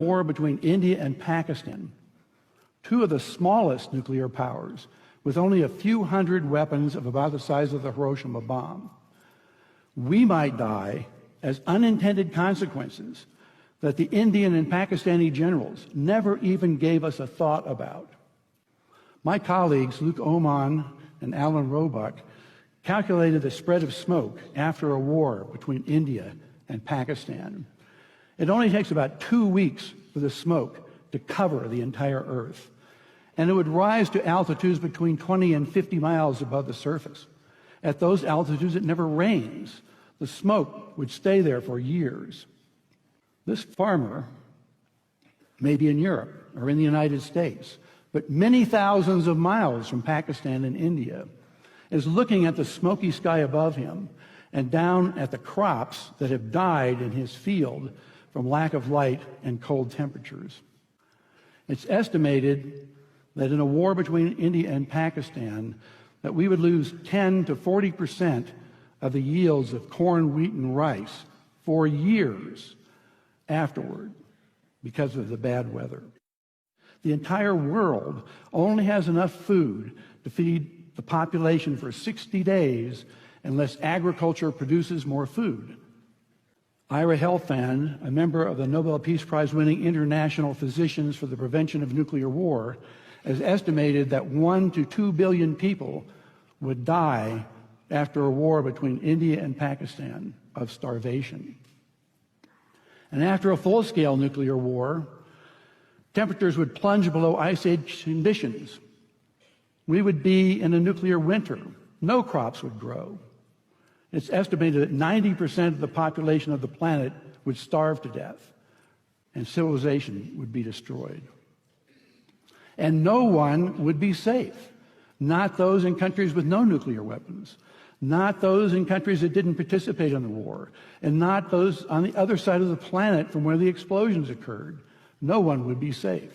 war between India and Pakistan, two of the smallest nuclear powers, with only a few hundred weapons of about the size of the Hiroshima bomb, we might die as unintended consequences that the Indian and Pakistani generals never even gave us a thought about. My colleagues, Luke Oman and Alan Roebuck, calculated the spread of smoke after a war between India and Pakistan. It only takes about 2 weeks for the smoke to cover the entire Earth, and it would rise to altitudes between 20 and 50 miles above the surface. At those altitudes, it never rains. The smoke would stay there for years. This farmer may be in Europe or in the United States, but many thousands of miles from Pakistan and India, is looking at the smoky sky above him and down at the crops that have died in his field from lack of light and cold temperatures. It's estimated that in a war between India and Pakistan, that we would lose 10 to 40% of the yields of corn, wheat, and rice for years afterward because of the bad weather. The entire world only has enough food to feed the population for 60 days unless agriculture produces more food. Ira Helfand, a member of the Nobel Peace Prize-winning International Physicians for the Prevention of Nuclear War, has estimated that 1 to 2 billion people would die after a war between India and Pakistan of starvation. And after a full-scale nuclear war, temperatures would plunge below ice age conditions. We would be in a nuclear winter. No crops would grow. It's estimated that 90% of the population of the planet would starve to death, and civilization would be destroyed. And no one would be safe. Not those in countries with no nuclear weapons, not those in countries that didn't participate in the war, and not those on the other side of the planet from where the explosions occurred. No one would be safe.